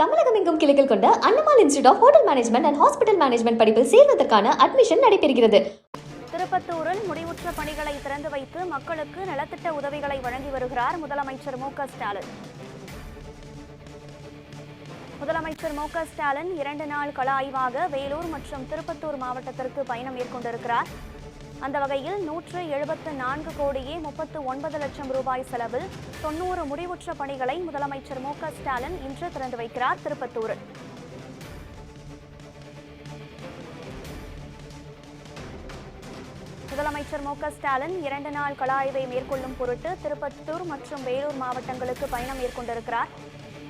தமிழகம் எங்கும் கிளைகள் கொண்ட அண்ணமால் institute of hotel management and hospital management படிப்பில் சேர்வதற்கான அட்மிஷன் நடைபெறுகிறது. திருப்பத்தூரில் முடிவுற்ற பணிகளை திறந்து வைத்து மக்களுக்கு நலத்திட்ட உதவிகளை வழங்கி வருகிறார் முதலமைச்சர் மு.க.ஸ்டாலின். முதலமைச்சர் மு.க.ஸ்டாலின் 2 நாள் கள ஆய்வாக வேலூர் மற்றும் திருப்பத்தூர் மாவட்டத்திற்கு பயணம் மேற்கொண்டிருக்கிறார். அந்த வகையில் 174 கோடியே 39 லட்சம் ரூபாய் செலவில் 90 முடிவுற்ற பணிகளை முதலமைச்சர் மு.க.ஸ்டாலின் இன்று திறந்து வைக்கிறார். திருப்பத்தூரில் முதலமைச்சர் மு.க.ஸ்டாலின் 2 நாள் கள ஆய்வை மேற்கொள்ளும் பொருட்டு திருப்பத்தூர் மற்றும் வேலூர் மாவட்டங்களுக்கு பயணம் மேற்கொண்டிருக்கிறார்.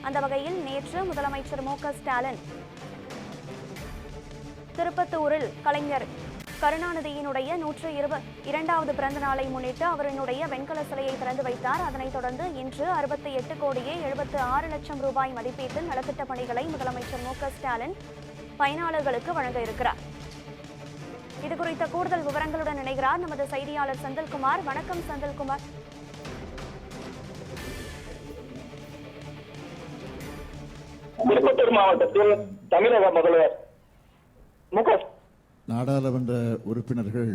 அந்த வகையில் நேற்று முதலமைச்சர் மு.க.ஸ்டாலின் திருப்பத்தூரில் கலைஞர் கருணாநிதியினுடைய 122வது பிறந்த நாளை முன்னிட்டு அவரினுடைய வெண்கல சிலையை திறந்து வைத்தார். அதனைத் தொடர்ந்து இன்று 68 கோடியே 76 லட்சம் ரூபாய் மதிப்பீட்டில் நலத்திட்ட பணிகளை முதலமைச்சர் மு.க.ஸ்டாலின் பயனாளர்களுக்கு வழங்க இருக்கிறார். இதுகுறித்த கூடுதல் விவரங்களுடன் இணைகிறார் நமது செய்தியாளர் செந்தில்குமார். வணக்கம் செந்தில்குமார். திருப்பத்தூர் மாவட்டத்தில் தமிழக முதல்வர் நாடாளுமன்ற உறுப்பினர்கள்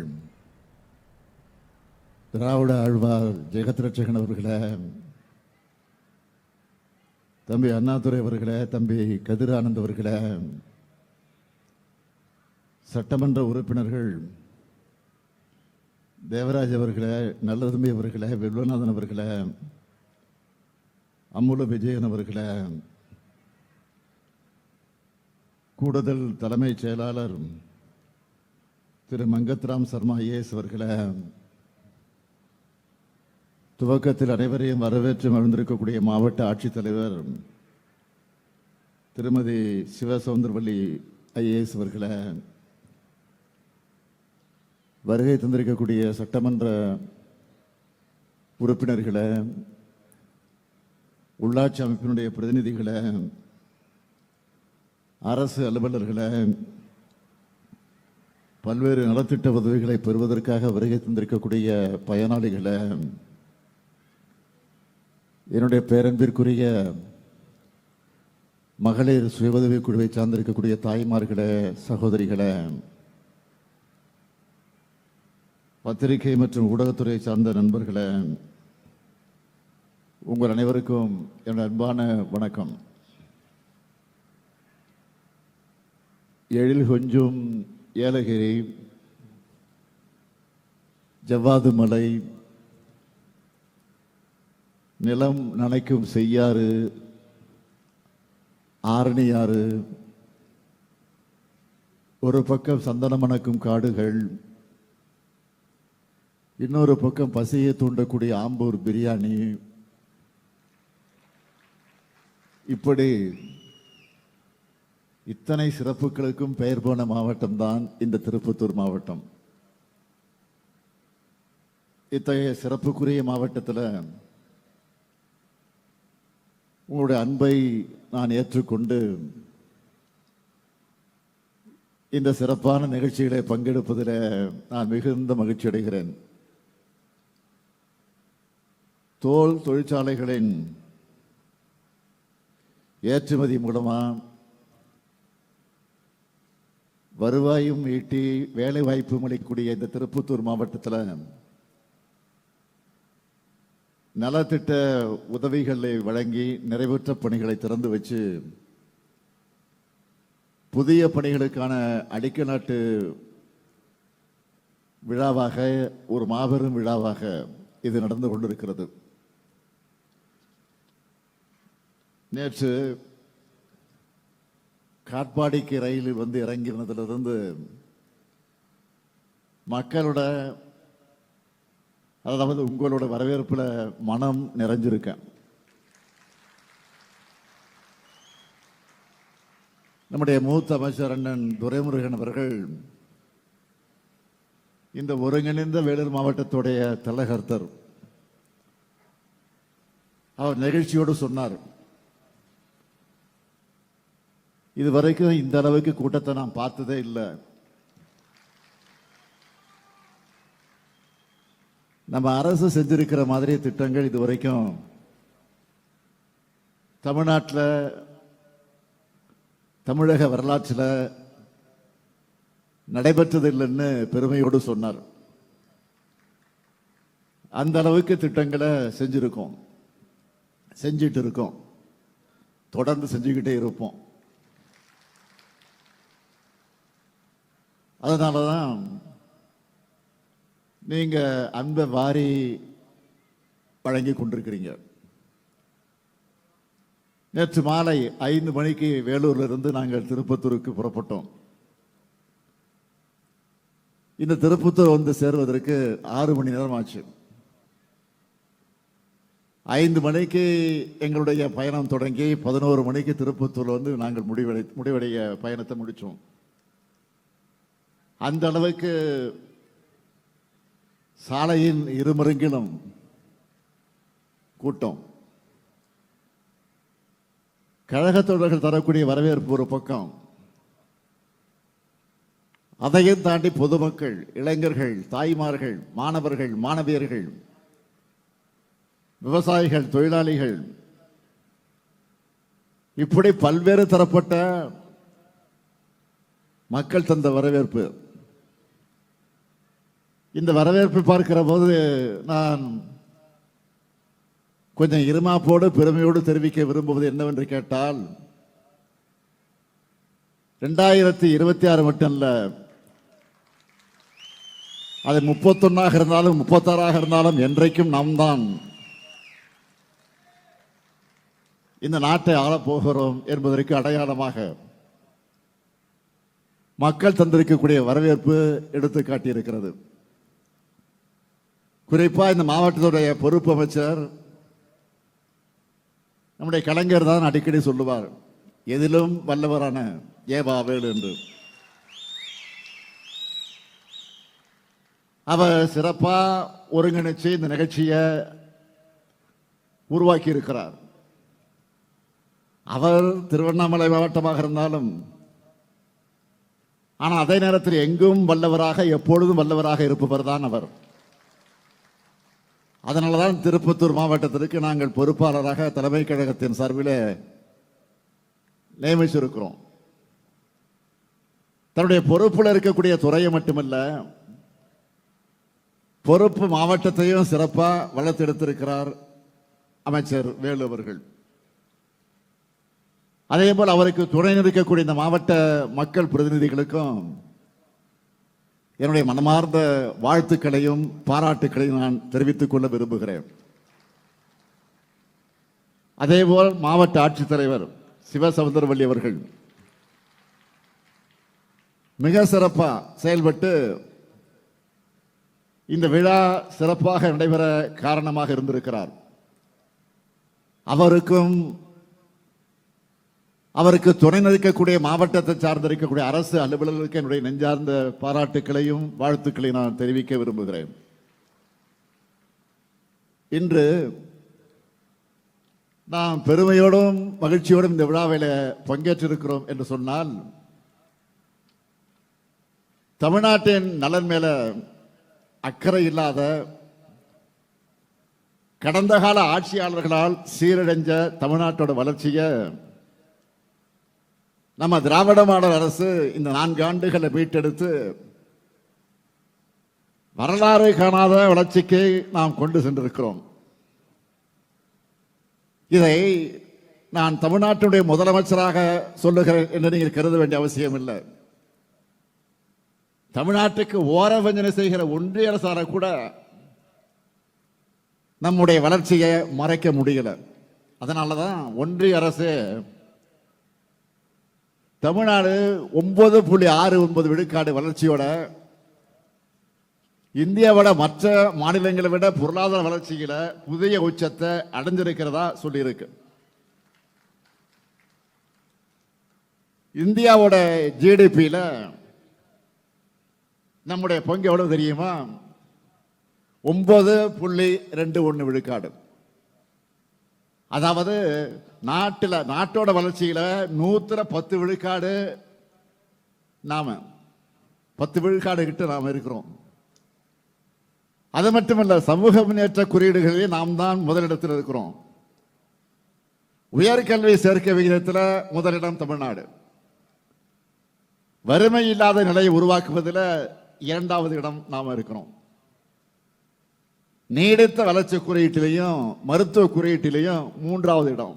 திராவிட ஆழ்வார் ஜெகத்ரட்சகன் அவர்களே, தம்பி அண்ணாதுரை அவர்களே, தம்பி கதிர் ஆனந்த் அவர்களே, சட்டமன்ற உறுப்பினர்கள் தேவராஜ் அவர்களே, நல்லதம்பி அவர்களே, வில்வநாதன் அவர்களே, அம்முல விஜயன் அவர்களே, கூடுதல் தலைமைச் செயலாளர் திரு மங்கத்ராம் சர்மா ஐஏஎஸ் அவர்களே, துவக்கத்தில் அனைவரையும் வரவேற்று மகிழ்ந்திருக்கக்கூடிய மாவட்ட ஆட்சித்தலைவர் திருமதி சிவசவுந்தரவல்லி ஐஏஎஸ் அவர்களே, வருகை தந்திருக்கக்கூடிய சட்டமன்ற உறுப்பினர்களே, உள்ளாட்சி அமைப்பினுடைய பிரதிநிதிகளே, அரசு அலுவலர்களே, பல்வேறு நலத்திட்ட உதவிகளை பெறுவதற்காக வருகை தந்திருக்கக்கூடிய பயனாளிகளே, என்னுடைய பேரன்பிற்குரிய மகளிர் சுய உதவி குழுவை சார்ந்திருக்கக்கூடிய தாய்மார்களே, சகோதரிகளே, பத்திரிகை மற்றும் ஊடகத்துறை சார்ந்த நண்பர்களே, உங்கள் அனைவருக்கும் என்னுடைய அன்பான வணக்கம். எழில் கொஞ்சும் ஏலகிரி, ஜவ்வாது மலை, நிலம் நனைக்கும் செய்யாறு, ஆரணியாறு, ஒரு பக்கம் சந்தன மணக்கும் காடுகள், இன்னொரு பக்கம் பசியை தூண்டக்கூடிய ஆம்பூர் பிரியாணி, இப்படி இத்தனை சிறப்புகளுக்கும் பெயர் போன மாவட்டம் தான் இந்த திருப்பத்தூர் மாவட்டம். இத்தகைய சிறப்புக்குரிய மாவட்டத்தில் உங்களுடைய அன்பை நான் ஏற்றுக்கொண்டு இந்த சிறப்பான நிகழ்ச்சிகளை பங்கெடுப்பதில் நான் மிகுந்த மகிழ்ச்சி அடைகிறேன். தோல் தொழிற்சாலைகளின் ஏற்றுமதி மூலமாக வருவாயும் ஈட்டி வேலை வாய்ப்பு அளிக்கக்கூடிய இந்த திருப்பத்தூர் மாவட்டத்தில் நலத்திட்ட உதவிகளை வழங்கி நிறைவேற்ற பணிகளை திறந்து வச்சு புதிய பணிகளுக்கான அடிக்கல் நாட்டு விழாவாக, ஒரு மாபெரும் விழாவாக இது நடந்து கொண்டிருக்கிறது. நேற்று காட்பாடிக்கு ரயிலில் வந்து இறங்கினதிலிருந்து மக்களோட, அதாவது உங்களோட வரவேற்பில் மனம் நிறைஞ்சிருக்கேன். நம்முடைய மூத்த அமைச்சர் அண்ணன் துரைமுருகன் அவர்கள் இந்த ஒருங்கிணைந்த வேலூர் மாவட்டத்துடைய தலைகர்த்தர், அவர் நிகழ்ச்சியோடு சொன்னார், இதுவரைக்கும் இந்த அளவுக்கு கூட்டத்தை நான் பார்த்ததே இல்லை. நம்ம அரசு செஞ்சிருக்கிற மாதிரி திட்டங்கள் இதுவரைக்கும் தமிழ்நாட்டில் தமிழக வரலாற்றில் நடைபெற்றதில்லைன்னு பெருமையோடு சொன்னார். அந்த அளவுக்கு திட்டங்களை செஞ்சிருக்கோம், செஞ்சிட்டு இருக்கோம், தொடர்ந்து செஞ்சுக்கிட்டே இருப்போம். அதனால தான் நீங்க அன்பை வாரி வழங்கி கொண்டிருக்கிறீங்க. நேற்று மாலை 5 மணிக்கு வேலூர்ல இருந்து நாங்கள் திருப்பத்தூருக்கு புறப்பட்டோம். இந்த திருப்பத்தூர் வந்து சேருவதற்கு 6 மணி நேரம் ஆச்சு. 5 மணிக்கு எங்களுடைய பயணம் தொடங்கி 11 மணிக்கு திருப்பத்தூர் வந்து நாங்கள் முடிவடைய பயணத்தை முடித்தோம். அந்த அளவுக்கு சாலையின் இருமருங்கிலும் கூட்டம். கழக தொண்டர்கள் தரக்கூடிய வரவேற்பு ஒரு பக்கம், அதையும் தாண்டி பொதுமக்கள், இளைஞர்கள், தாய்மார்கள், மாணவர்கள், மாணவியர்கள், விவசாயிகள், தொழிலாளிகள், இப்படி பல்வேறு தரப்பட்ட மக்கள் தந்த வரவேற்பு. இந்த வரவேற்பை பார்க்கிற போது நான் கொஞ்சம் இருமாப்போடு பெருமையோடு தெரிவிக்க விரும்புவது என்னவென்று கேட்டால், 2026 மட்டும் இல்ல, அது 31 இருந்தாலும் 36 இருந்தாலும் என்றைக்கும் நாம் தான் இந்த நாட்டை ஆளப்போகிறோம் என்பதற்கு அடையாளமாக மக்கள் தந்திருக்கக்கூடிய வரவேற்பு எடுத்து காட்டியிருக்கிறது. குறிப்பா இந்த மாவட்டத்துடைய பொறுப்பு அமைச்சர் நம்முடைய கலைஞர் தான் அடிக்கடி சொல்லுவார், எதிலும் வல்லவரான ஏவாவேல் என்று. அவர் சிறப்பா ஒருங்கிணைச்சு இந்த நிகழ்ச்சியை உருவாக்கி இருக்கிறார். அவர் திருவண்ணாமலை மாவட்டமாக இருந்தாலும், ஆனால் அதே நேரத்தில் எங்கும் வல்லவராக, எப்பொழுதும் வல்லவராக இருப்பவர் தான் அவர். அதனாலதான் திருப்பத்தூர் மாவட்டத்திற்கு நாங்கள் பொறுப்பாளராக தலைமை கழகத்தின் சார்பில் நியமிச்சிருக்கிறோம். தன்னுடைய பொறுப்பில் இருக்கக்கூடிய துறையை மட்டுமல்ல, பொறுப்பு மாவட்டத்தையும் சிறப்பா வளர்த்தெடுத்திருக்கிறார் அமைச்சர் வேலு அவர்கள். அதே போல் அவருக்கு துணை நிற்கக்கூடிய இந்த மாவட்ட மக்கள் பிரதிநிதிகளுக்கும் என்னுடைய மனமார்ந்த வாழ்த்துக்களையும் பாராட்டுக்களையும் நான் தெரிவித்துக் கொள்ள விரும்புகிறேன். அதேபோல் மாவட்ட ஆட்சித்தலைவர் சிவசவுந்தரவல்லி அவர்கள் மிக சிறப்பா செயல்பட்டு இந்த விழா சிறப்பாக நடைபெற காரணமாக இருந்திருக்கிறார். அவருக்கு துணை நிற்கக்கூடிய மாவட்டத்தை சார்ந்திருக்கக்கூடிய அரசு அலுவலர்களுக்கு என்னுடைய நெஞ்சார்ந்த பாராட்டுக்களையும் வாழ்த்துக்களையும் நான் தெரிவிக்க விரும்புகிறேன். இன்று நாம் பெருமையோடும் மகிழ்ச்சியோடும் இந்த விழாவில் பங்கேற்றிருக்கிறோம் என்று சொன்னால், தமிழ்நாட்டின் நலன் மேல அக்கறை இல்லாத கடந்த கால ஆட்சியாளர்களால் சீரடைஞ்ச தமிழ்நாட்டோட வளர்ச்சியை நம்ம திராவிட மாடல் அரசு இந்த 4 ஆண்டுகளை மீட்டெடுத்து வரலாறு காணாத வளர்ச்சிக்கு நாம் கொண்டு சென்றிருக்கிறோம். இதை நான் தமிழ்நாட்டுடைய முதலமைச்சராக சொல்லுகிறேன் என்று நீங்கள் கருத வேண்டிய அவசியம் இல்லை. தமிழ்நாட்டுக்கு ஓரவஞ்சனை செய்கிற ஒன்றிய அரசால கூட நம்முடைய வளர்ச்சியை மறைக்க முடியல. அதனாலதான் ஒன்றிய அரசு தமிழ்நாடு 9.69 விழுக்காடு வளர்ச்சியோட இந்தியாவோட மற்ற மாநிலங்களை விட பொருளாதார வளர்ச்சியில புதிய உச்சத்தை அடைஞ்சிருக்கிறதா சொல்லியிருக்கு. இந்தியாவோட ஜிடிபியில நம்முடைய பங்கு எவ்வளவு தெரியுமா? 9.21 விழுக்காடு. அதாவது நாட்டோட வளர்ச்சியில 110 விழுக்காடு நாம 10 விழுக்காடு கிட்ட நாம இருக்கிறோம். அது மட்டுமல்ல, சமூக முன்னேற்ற குறியீடுகளில் நாம் தான் முதலிடத்தில் இருக்கிறோம். உயர்கல்வி சேர்க்கை விகிதத்தில் முதலிடம் தமிழ்நாடு. வறுமை இல்லாத நிலையை உருவாக்குவதில் இரண்டாவது இடம் நாம் இருக்கிறோம். நீடித்த வளர்ச்சி குறியீட்டிலையும் மருத்துவ குறியீட்டிலையும் மூன்றாவது இடம்.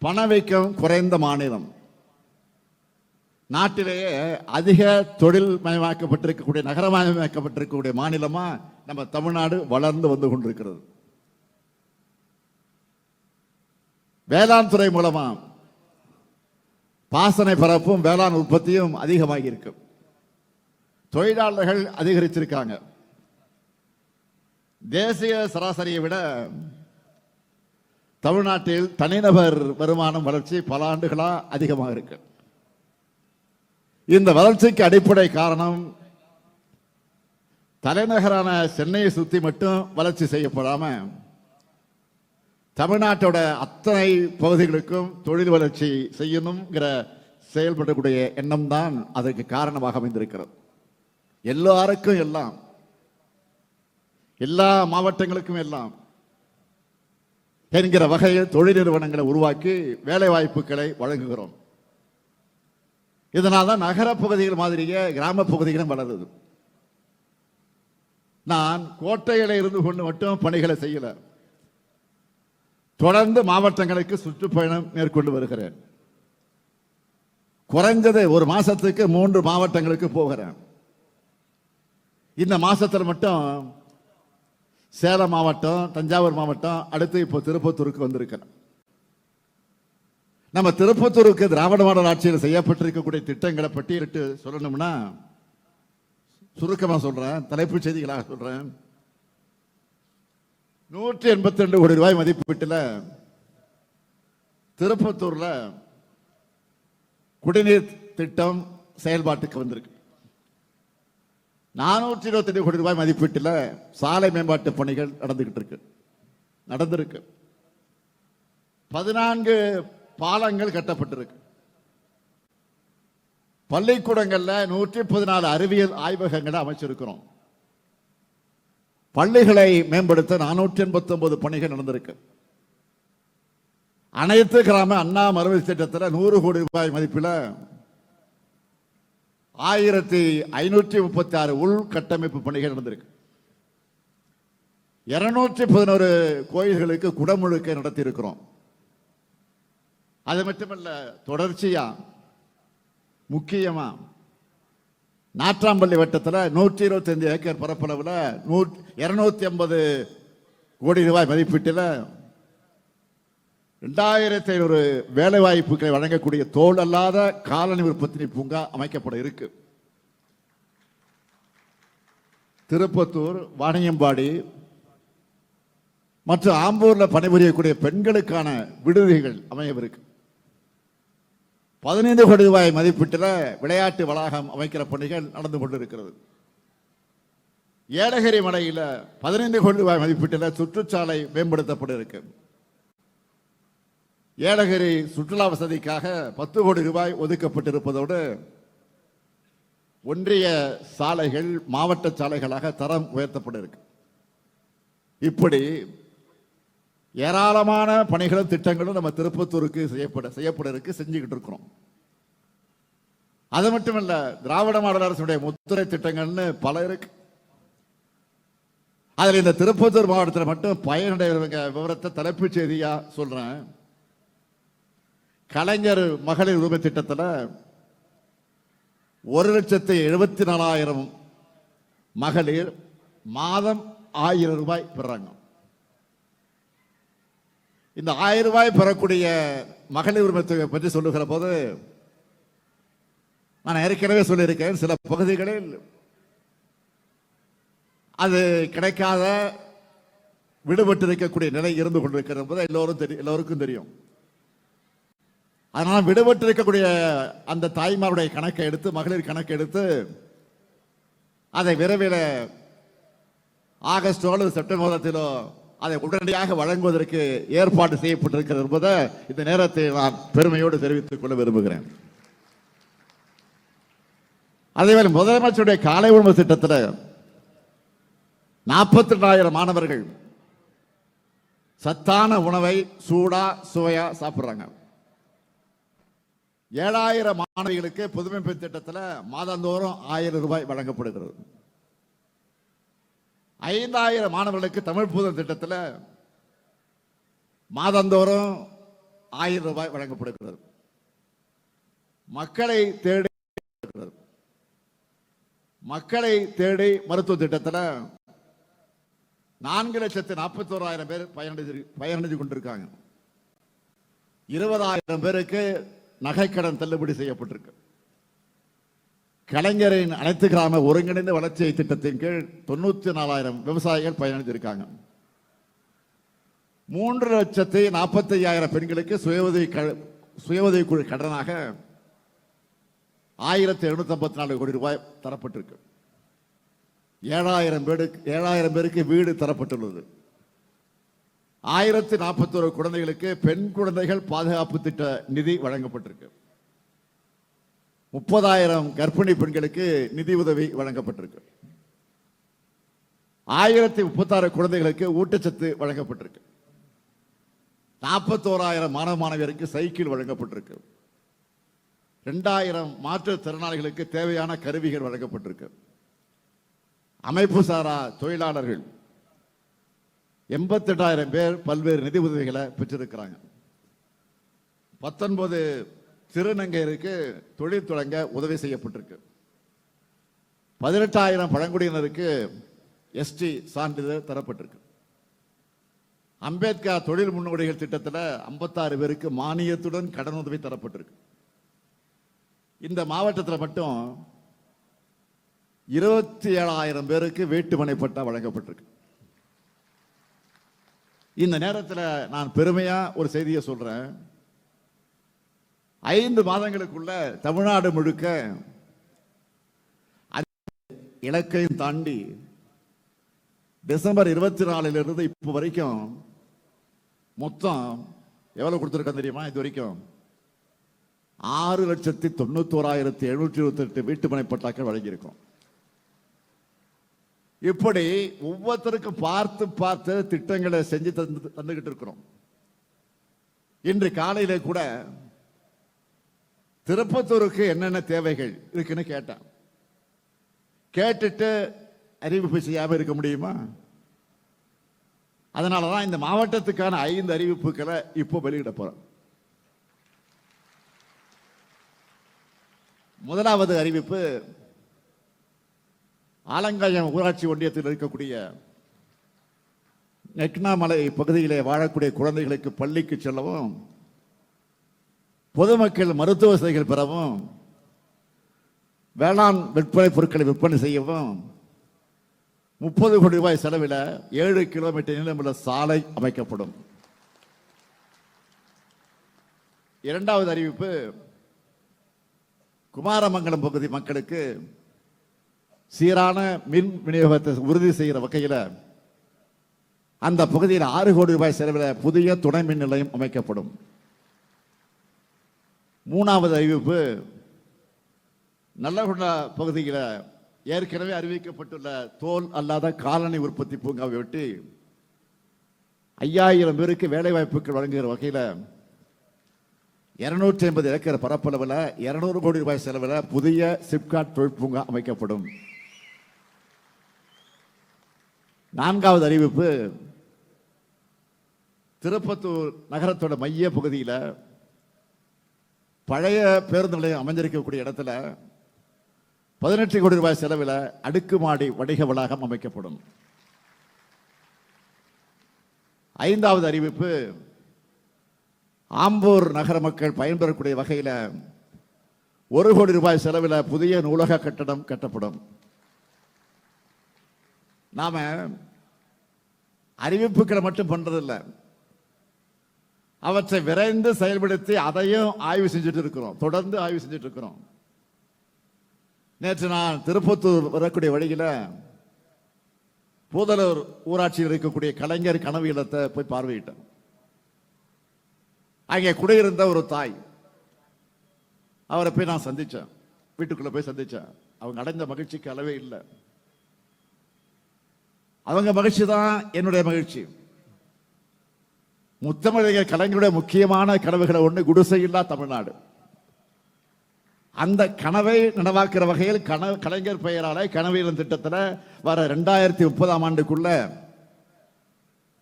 பணவீக்கம் குறைந்த மாநிலம். நாட்டிலேயே அதிக தொழில் மயமாக்கப்பட்டிருக்கக்கூடிய நகரமயமாக்கப்பட்டிருக்கக்கூடிய மாநிலமா நம்ம தமிழ்நாடு வளர்ந்து வந்து கொண்டிருக்கிறது. வேளாண் துறை மூலமா பாசனை பரப்பும் வேளாண் உற்பத்தியும் அதிகமாகி இருக்கு. தொழிலாளர்கள் அதிகரிச்சிருக்காங்க. தேசிய சராசரியை விட தமிழ்நாட்டில் தனிநபர் வருமானம் வளர்ச்சி பல ஆண்டுகளா அதிகமாக இருக்கு. இந்த வளர்ச்சிக்கு அடிப்படை காரணம் தலைநகரான சென்னையை சுத்தி மட்டும் வளர்ச்சி செய்யப்படாம தமிழ்நாட்டோட அத்தனை பகுதிகளுக்கும் தொழில் வளர்ச்சி செய்யணுங்கிற செயல்படக்கூடிய எண்ணம் தான் அதற்கு காரணமாக அமைந்திருக்கிறது. எல்லாருக்கும் எல்லாம், எல்லா மாவட்டங்களுக்கும் எல்லாம் என்கிற வகையில் தொழில் நிறுவனங்களை உருவாக்கி வேலை வாய்ப்புகளை வழங்குகிறோம். இதனால் தான் நகர பகுதிகள் மாதிரியே கிராம பகுதிகளும் வளருது. நான் கோட்டையில இருந்து கொண்டு மட்டும் பணிகளை செய்யல, தொடர்ந்து மாவட்டங்களுக்கு சுற்றுப்பயணம் மேற்கொண்டு வருகிறேன். குறைஞ்சது ஒரு மாசத்துக்கு 3 மாவட்டங்களுக்கு போகிறேன். இந்த மாசத்தில் மட்டும் சேலம் மாவட்டம், தஞ்சாவூர் மாவட்டம், அடுத்து இப்போ திருப்பத்தூருக்கு வந்திருக்கிறேன். நம்ம திருப்பத்தூருக்கு திராவிட மாடல் ஆட்சியில் செய்யப்பட்டிருக்கக்கூடிய திட்டங்களை பட்டியலிட்டு சொல்லணும்னா சுருக்கமாக சொல்றேன், தலைப்புச் செய்திகளாக சொல்றேன். 182 கோடி ரூபாய் மதிப்பீட்டில் திருப்பத்தூர்ல குடிநீர் திட்டம் செயல்பாட்டுக்கு வந்திருக்கு. 422 கோடி ரூபாய் மதிப்பீட்டில் சாலை மேம்பாட்டு பணிகள் நடந்திருக்கு. 14 பாலங்கள் கட்டப்பட்டிருக்கு. பள்ளிக்கூடங்கள்ல 114 அறிவியல் ஆய்வகங்களை அமைச்சிருக்கிறோம். பள்ளிகளை மேம்படுத்த 489 பணிகள் நடந்திருக்கு. அனைத்து கிராம அண்ணா மறுவழி திட்டத்தில் 100 கோடி ரூபாய் மதிப்பில் 1536 உள்கட்டமைப்பு பணிகள் நடந்திருக்கு. 211 கோயில்களுக்கு குடமுழுக்கை நடத்தி இருக்கிறோம். அது மட்டுமல்ல, தொடர்ச்சியா முக்கியமா நாற்றாம்பள்ளி வட்டத்தில் 125 ஏக்கர் பரப்பளவில் 250 கோடி ரூபாய் மதிப்பீட்டில் 2500 வேலை வாய்ப்புகளை வழங்கக்கூடிய தோல் அல்லாத காலனி உற்பத்தி பூங்கா அமைக்கப்பட இருக்கு. திருப்பத்தூர், வாணியம்பாடி மற்றும் ஆம்பூர்ல பணிபுரியக்கூடிய பெண்களுக்கான விடுதிகள் அமையவிருக்கு. 15 கோடி ரூபாய் மதிப்பீட்டில் விளையாட்டு வளாகம் அமைக்கிற பணிகள் நடந்து கொண்டிருக்கிறது. ஏலகிரி மலையில் 15 கோடி ரூபாய் மதிப்பீட்டில் சுற்றுச்சாலை மேம்படுத்தப்பட இருக்கு. ஏலகிரி சுற்றுலா வசதிக்காக 10 கோடி ரூபாய் ஒதுக்கப்பட்டிருப்பதோடு ஒன்றிய சாலைகள் மாவட்ட சாலைகளாக தரம் உயர்த்தப்பட இருக்கு. இப்படி ஏராளமான பணிகளும் திட்டங்களும் நம்ம திருப்பத்தூருக்கு செய்யப்பட இருக்கு, செஞ்சுக்கிட்டு இருக்கிறோம். அது மட்டுமல்ல, திராவிட மாடல் அரசுடைய முத்துரை திட்டங்கள்னு பல இருக்கு. அதில் இந்த திருப்பத்தூர் மாவட்டத்தில் மட்டும் பயனடைவங்க விவரத்தை தலைப்புச் செய்தியா சொல்றேன். கலைஞர் மகளிர் உரிமை திட்டத்தில் 1,74,000 மகளிர் மாதம் 1000 ரூபாய் பெறாங்க. இந்த 1000 ரூபாய் பெறக்கூடிய மகளிர் உரிமை தொகை பற்றி சொல்லுகிற போது நான் ஏற்கனவே சொல்லியிருக்கேன், சில பகுதிகளில் அது கிடைக்காத விடுபட்டு இருக்கக்கூடிய நிலை இருந்து கொண்டிருக்கிறது என்பதை எல்லோருக்கும் தெரியும். அதனால விடுபட்டு இருக்கக்கூடிய அந்த தாய்மாருடைய கணக்கை எடுத்து, மகளிர் கணக்கை எடுத்து அதை விரைவில் ஆகஸ்டோ அல்லது செப்டம்பர் மாதத்திலோ அதை உடனடியாக வழங்குவதற்கு ஏற்பாடு செய்யப்பட்டிருக்கிறது என்பதை இந்த நேரத்தில் நான் பெருமையோடு தெரிவித்துக் கொள்ள விரும்புகிறேன். அதேவேளை முதலமைச்சருடைய காலை உணவு திட்டத்தில் 42,000 மாணவர்கள் சத்தான உணவை சூடா சுவையா சாப்பிடுறாங்க. 7,000 மாணவிகளுக்கு புதுமை பெண் திட்டத்தில் மாதந்தோறும் 1,000 ரூபாய் வழங்கப்படுகிறது. 5,000 மாணவர்களுக்கு தமிழ் புதல் திட்டத்தில் மாதந்தோறும் 1,000 ரூபாய் வழங்கப்படுகிறது. மக்களை தேடி மருத்துவ திட்டத்தில் 4,41,000 பேர் பயனடைந்து கொண்டிருக்காங்க. 20,000 பேருக்கு நகைக்கடன் தள்ளுபடி செய்யப்பட்டிருக்கு. கலைஞரின் அனைத்து கிராம ஒருங்கிணைந்த வளர்ச்சி திட்டத்தின் கீழ் 94,000 விவசாயிகள் பயனடைந்திருக்காங்க. 3,45,000 பெண்களுக்கு சுயஉதவி குழு கடனாக 1,754 கோடி ரூபாய் தரப்பட்டிருக்கு. 7,000 பேருக்கு வீடு தரப்பட்டுள்ளது. 1,041 குழந்தைகளுக்கு பெண் குழந்தைகள் பாதுகாப்பு திட்ட நிதி வழங்கப்பட்டிருக்கு. 30,000 கர்ப்பிணி பெண்களுக்கு நிதி உதவி வழங்கப்பட்டிருக்கு. 1,036 குழந்தைகளுக்கு ஊட்டச்சத்து வழங்கப்பட்டிருக்கு. 41,000 மாணவ மாணவியருக்கு சைக்கிள் வழங்கப்பட்டிருக்கு. 2,000 மாற்றுத்திறனாளிகளுக்கு தேவையான கருவிகள் வழங்கப்பட்டிருக்கு. அமைப்பு சாரா தொழிலாளர்கள் 88,000 பேர் பல்வேறு நிதி உதவிகளை பெற்றிருக்கிறாங்க. 19 திருநங்கையருக்கு தொழில் தொடங்க உதவி செய்யப்பட்டிருக்கு. 18,000 பழங்குடியினருக்கு எஸ்டி சான்றிதழ் தரப்பட்டிருக்கு. அம்பேத்கர் தொழில் முன்னோடிகள் திட்டத்தில் 56 பேருக்கு மானியத்துடன் கடன் உதவி தரப்பட்டிருக்கு. இந்த மாவட்டத்தில் மட்டும் 27,000 பேருக்கு வீட்டுமனை பட்டா வழங்கப்பட்டிருக்கு. இந்த நேரத்தில் நான் பெருமையா ஒரு செய்தியை சொல்றேன். 5 மாதங்களுக்குள்ள தமிழ்நாடு முழுக்க இலக்கையும் தாண்டி டிசம்பர் 24 இப்போ வரைக்கும் மொத்தம் எவ்வளவு கொடுத்திருக்கோம் தெரியுமா? இது வரைக்கும் 6,91,728 வீட்டுமனை பட்டாக்கள் வழங்கியிருக்கோம். இப்படி ஒவ்வொருத்தருக்கும் பார்த்து பார்த்து திட்டங்களை செஞ்சு தந்துகிட்டு இருக்கிறோம். இன்று காலையில கூட திருப்பத்தூருக்கு என்னென்ன தேவைகள் இருக்குன்னு கேட்டேன். கேட்டுட்டு அறிவிப்பு செய்யாம இருக்க முடியுமா? அதனாலதான் இந்த மாவட்டத்துக்கான 5 அறிவிப்புகளை இப்போ வெளியிட போறோம். முதலாவது அறிவிப்பு, ஆலங்காயம் ஊராட்சி ஒன்றியத்தில் இருக்கக்கூடிய நெக்னாமலை பகுதியிலே வாழக்கூடிய குழந்தைகளுக்கு பள்ளிக்கு செல்லவும், பொதுமக்கள் மருத்துவ வசதிகள் பெறவும், வேளாண் விற்பனை பொருட்களை விற்பனை செய்யவும் 30 கோடி ரூபாய் செலவில் 7 கிலோமீட்டர் நீளமுள்ள சாலை அமைக்கப்படும். இரண்டாவது அறிவிப்பு, குமாரமங்கலம் பகுதி மக்களுக்கு சீரான மின் விநியோகத்தை உறுதி செய்கிற வகையில் அந்த பகுதியில் 6 கோடி ரூபாய் செலவில் புதிய துணை மின் நிலையம் அமைக்கப்படும். மூணாவது அறிவிப்பு, நல்லகுண்டா பகுதியில் ஏற்கனவே அறிவிக்கப்பட்டுள்ள தோல் அல்லாத காலணி உற்பத்தி பூங்காவை ஒட்டி 5,000 பேருக்கு வேலை வாய்ப்புகள் வழங்குகிற வகையில் 250 ஏக்கர் பரப்பளவில் 200 கோடி ரூபாய் செலவில் புதிய சிப்காட் தொழில் பூங்கா அமைக்கப்படும். நான்காவது அறிவிப்பு, திருப்பத்தூர் நகரத்தோட மைய பகுதியில் பழைய பேருந்து நிலையம் அமைஞ்சிருக்கக்கூடிய இடத்துல 18 கோடி ரூபாய் செலவில் அடுக்குமாடி வணிக வளாகம் அமைக்கப்படும். ஐந்தாவது அறிவிப்பு, ஆம்பூர் நகர மக்கள் பயன்பெறக்கூடிய வகையில் 1 கோடி ரூபாய் செலவில் புதிய நூலக கட்டடம் கட்டப்படும். நாம அறிவிப்புகளை மட்டும் பண்றதில்லை, அவற்றை விரைந்து செயல்படுத்தி அதையும் ஆய்வு செஞ்சுட்டு இருக்கிறோம். தொடர்ந்து ஆய்வு செஞ்சுட்டு இருக்கிறோம். நேற்று நான் திருப்பத்தூர் வரக்கூடிய வழியில் பூதலூர் ஊராட்சியில் இருக்கக்கூடிய கலைஞர் கனவு இல்லத்தை போய் பார்வையிட்டேன். அங்கே குடியிருந்த ஒரு தாய், அவரை போய் நான் சந்திச்சேன், வீட்டுக்குள்ள போய் சந்திச்சேன். அவங்க அடைந்த மகிழ்ச்சிக்கு அளவே இல்லை. அவங்க மகிழ்ச்சி தான் என்னுடைய மகிழ்ச்சி. முத்தமிழக கலைஞருடைய முக்கியமான கனவுகளை ஒன்று குடிசையில்லா தமிழ்நாடு. அந்த கனவை நனவாக்குற வகையில் கலைஞர் பெயரால கனவு இல்லம் திட்டத்தில் வர 2030ஆம் ஆண்டுக்குள்ள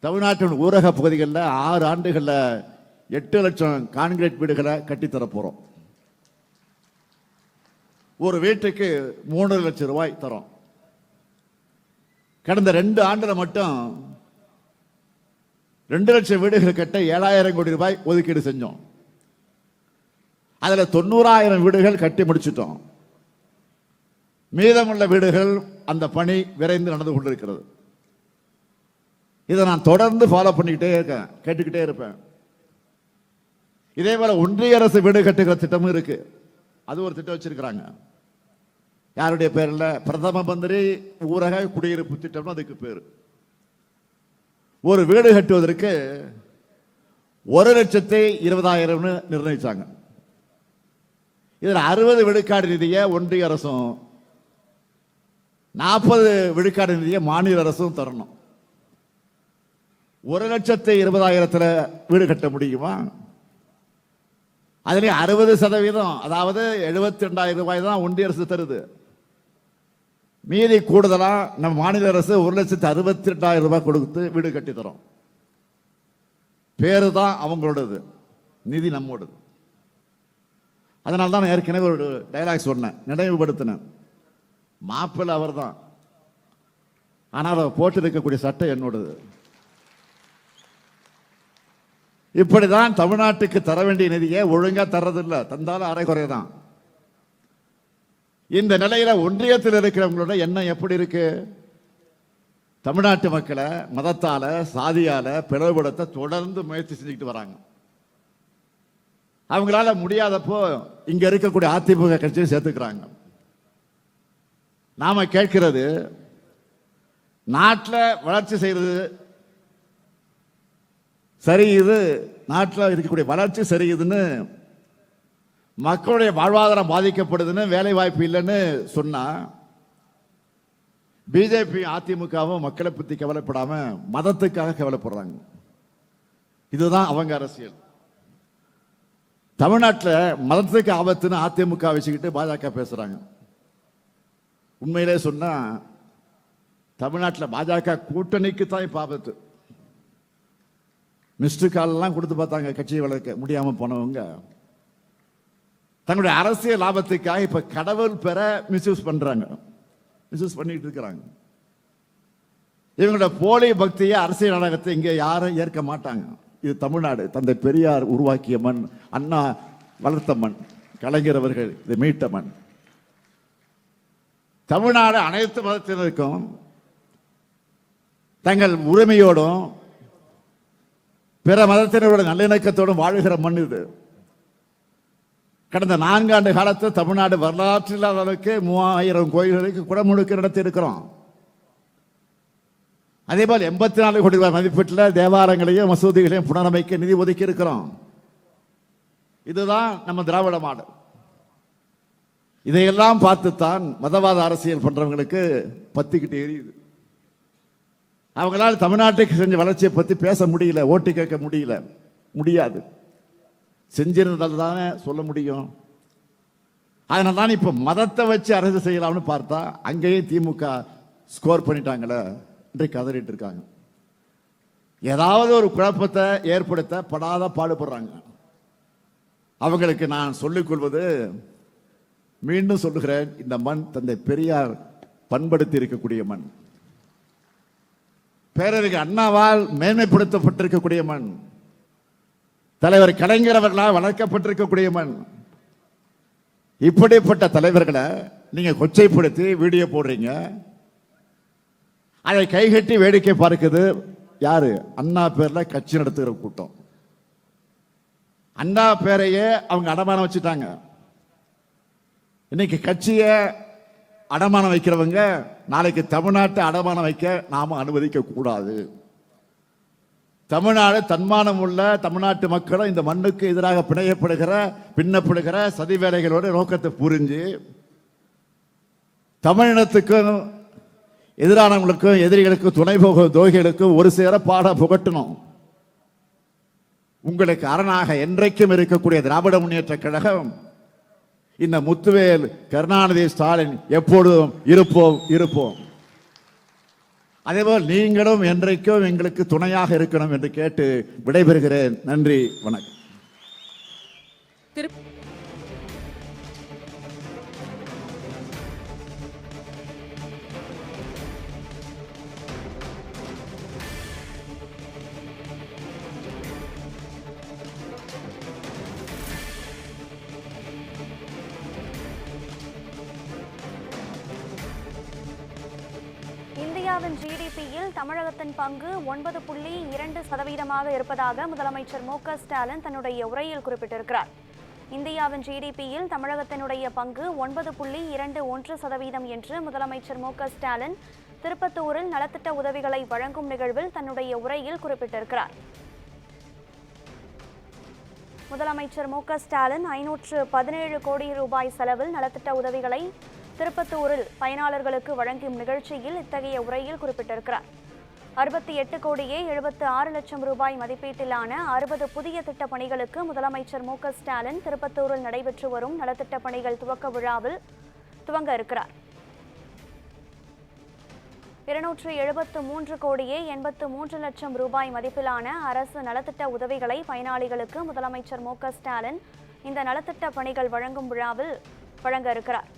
தமிழ்நாட்டின் ஊரக பகுதிகளில் 6 ஆண்டுகளில் 8 லட்சம் கான்கிரீட் வீடுகளை கட்டித்தர போறோம். ஒரு வீட்டுக்கு 3 லட்சம் ரூபாய் தரோம். கடந்த 2 ஆண்டுல மட்டும் 2 லட்சம் வீடுகள் கட்ட 7000 கோடி ரூபாய் ஒதுக்கீடு செஞ்சோம். அதுல 90,000 வீடுகள் கட்டி முடிச்சிட்டோம். மீதமுள்ள வீடுகள் அந்த பணி விரைந்து நடந்து கொண்டிருக்கிறது. இதை நான் தொடர்ந்து ஃபாலோ பண்ணிக்கிட்டே இருக்கேன், கேட்டுக்கிட்டே இருப்பேன். இதே போல ஒன்றிய அரசு வீடு கட்டுகிற திட்டமும் இருக்கு. அது ஒரு திட்டம் வச்சிருக்கிறாங்க. யாருடைய பேர்ல? பிரதம மந்திரி ஊரக குடியிருப்பு திட்டம் அதுக்கு பேரு. ஒரு வீடு கட்டுவதற்கு 1,20,000 நிர்ணயிச்சாங்க. இதுல 60 விழுக்காடு நிதியை ஒன்றிய அரசும் 40 விழுக்காடு நிதியை மாநில அரசும் தரணும். 1,20,000 வீடு கட்ட முடியுமா? அதுல 60%, அதாவது 72,000 ரூபாய் தான் ஒன்றிய அரசு தருது. மீதி கூடுதலா நம்ம மாநில அரசு 1,62,000 ரூபாய் கொடுத்து வீடு கட்டி தரோம். பேரு தான் அவங்களோடது, நிதி நம்மோடது. அதனால தான் நான் ஏற்கனவே ஒரு டைலாக் சொன்னேன், நினைவுபடுத்தினேன். மாப்பிள்ளை அவர் தான், ஆனால் அவர் போட்டு இருக்கக்கூடிய சட்டை என்னோடது. இப்படிதான் தமிழ்நாட்டுக்கு தர வேண்டிய நிதியை ஒழுங்கா தர்றதில்லை, தந்தாலும் அரைகுறை தான். இந்த நிலையில ஒன்றியத்தில் இருக்கிறவங்களோட எண்ணம் எப்படி இருக்கு? தமிழ்நாட்டு மக்களை மதத்தால சாதியால பிளவுபடுத்த தொடர்ந்து முயற்சி செஞ்சுக்கிட்டு வராங்க. அவங்களால முடியாதப்போ இங்க இருக்கக்கூடிய அதிமுக கட்சியை சேர்த்துக்கிறாங்க. நாம கேட்கிறது, நாட்டில் வளர்ச்சி செய்யறது சரியுது, நாட்டில் இருக்கக்கூடிய வளர்ச்சி சரியுதுன்னு, மக்களுடைய வாழ்வாதாரம் பாதிக்கப்படுதுன்னு, வேலை வாய்ப்பு இல்லைன்னு சொன்னா, பிஜேபி அதிமுகவும் மக்களை பத்தி கவலைப்படாம மதத்துக்காக கவலைப்படுறாங்க. இதுதான் அவங்க அரசியல். தமிழ்நாட்டில் மதத்துக்கு ஆபத்துன்னு அதிமுக வச்சுக்கிட்டு பாஜக பேசுறாங்க. உண்மையிலே சொன்னா தமிழ்நாட்டில் பாஜக கூட்டணிக்கு தான் இப்ப ஆபத்து. மிஸ்டு கால் எல்லாம் கொடுத்து பார்த்தாங்க, கட்சியை வளர்க்க முடியாம போனவங்க தங்களுடைய அரசியல் லாபத்துக்காக இப்ப கடவுள் பெற மிஸ்யூஸ் பண்றாங்க, மிஸ்யூஸ் பண்ணிட்டு இருக்கிறாங்க. இவங்களோட போலி பக்தியை, அரசியல் நாடகத்தை இங்க யாரும் ஏற்க மாட்டாங்க. இது தமிழ்நாடு, தந்தை பெரியார் உருவாக்கிய மண், அண்ணா வளர்த்த மண், கலைஞர் அவர்கள் இதை மீட்ட மண். தமிழ்நாடு அனைத்து மதத்தினருக்கும் தங்கள் உரிமையோடும் பிற மதத்தினரோட நல்லிணக்கத்தோடும் வாழுகிற மண் இது. கடந்த 4 ஆண்டு காலத்தில் தமிழ்நாடு வரலாற்றில் இல்லாத அளவுக்கு 3000 கோயில்களுக்கு குடமுழுக்கு நடத்தி இருக்கிறோம். அதே போல் 84 கோடி ரூபாய் மதிப்பீட்டில் தேவாலயங்களையும் மசூதிகளையும் புனரமைக்க நிதி ஒதுக்கி இருக்கிறோம். இதுதான் நம்ம திராவிட மாடல். இதையெல்லாம் பார்த்துத்தான் மதவாத அரசியல் பண்றவங்களுக்கு பத்திக்கிட்டு எரியுது. அவங்களால் தமிழ்நாட்டுக்கு செஞ்ச வளர்ச்சியை பத்தி பேச முடியல, ஓட்டு கேட்க முடியல, முடியாது. செஞ்சிருந்தால் தானே சொல்ல முடியும். அதனால தான் இப்ப மதத்தை வச்சு அரசு செய்யலாம்னு பார்த்தா அங்கேயும் திமுக ஸ்கோர் பண்ணிட்டாங்களே என்று கதறிட்டு இருக்காங்க. ஏதாவது ஒரு குழப்பத்தை ஏற்படுத்த படாத பாடுபடுறாங்க. அவங்களுக்கு நான் சொல்லிக் கொள்வது, மீண்டும் சொல்லுகிறேன், இந்த மண் தந்தை பெரியார் பண்படுத்தி இருக்கக்கூடிய மண், பேரறிஞர் அண்ணாவால் மேன்மைப்படுத்தப்பட்டிருக்கக்கூடிய மண், தலைவர் கலைஞர் அவர்களால் வளர்க்கப்பட்டிருக்கக்கூடிய மண். இப்படிப்பட்ட தலைவர்களை நீங்க கொச்சைப்படுத்தி வீடியோ போடுறீங்க. அதை கைகட்டி வேடிக்கை பார்க்குது யாரு? அண்ணா பேர்ல கட்சி நடத்துகிற கூட்டம். அண்ணா பேரையே அவங்க அடமானம் வச்சுட்டாங்க. இன்னைக்கு கட்சியை அடமானம் வைக்கிறவங்க நாளைக்கு தமிழ்நாட்டை அடமானம் வைக்க நாம அனுமதிக்க கூடாது. தமிழ்நாடு தன்மானம் உள்ள தமிழ்நாட்டு மக்களும் இந்த மண்ணுக்கு எதிராக பின்னப்படுகிற சதி வேலைகளோட நோக்கத்தை புரிஞ்சு தமிழினத்துக்கும் எதிரானவங்களுக்கும் எதிரிகளுக்கும் துணை போக துரோகிகளுக்கும் ஒரு சேர பாட புகட்டணும். உங்களுக்கு அரணாக என்றைக்கும் இருக்கக்கூடிய திராவிட முன்னேற்ற கழகம் இந்த முத்துவேல் கருணாநிதி ஸ்டாலின் எப்பொழுதும் இருப்போம். அதேபோல் நீங்களும் என்றைக்கும் எங்களுக்கு துணையாக இருக்கணும் என்று கேட்டு விடைபெறுகிறேன். நன்றி, வணக்கம். இந்தியாவின் ஜிடிபியில் தமிழகத்தின் பங்கு 9.2% இருப்பதாக முதலமைச்சர் மு க ஸ்டாலின் தன்னுடைய உரையில் குறிப்பிட்டிருக்கிறார். இந்தியாவின் ஜிடிபியில் தமிழகத்தினுடைய பங்கு 9.21% என்று முதலமைச்சர் மு க ஸ்டாலின் திருப்பத்தூரில் நலத்திட்ட உதவிகளை வழங்கும் நிகழ்வில் தன்னுடைய உரையில் குறிப்பிட்டிருக்கிறார். முதலமைச்சர் மு க ஸ்டாலின் 517 கோடி ரூபாய் செலவில் நலத்திட்ட உதவிகளை திருப்பத்தூரில் பயனாளர்களுக்கு வழங்கும் நிகழ்ச்சியில் இத்தகைய உரையில் குறிப்பிட்டிருக்கிறார். 68,76,00,000 ரூபாய் மதிப்பீட்டிலான 60 புதிய திட்ட பணிகளுக்கு முதலமைச்சர் மு க ஸ்டாலின் திருப்பத்தூரில் நடைபெற்று வரும் நலத்திட்ட பணிகள் துவக்க விழாவில் துவங்க இருக்கிறார். 273,83,00,000 ரூபாய் மதிப்பிலான அரசு நலத்திட்ட உதவிகளை பயனாளிகளுக்கு முதலமைச்சர் மு க ஸ்டாலின் இந்த நலத்திட்ட பணிகள் வழங்கும் விழாவில் வழங்க இருக்கிறார்.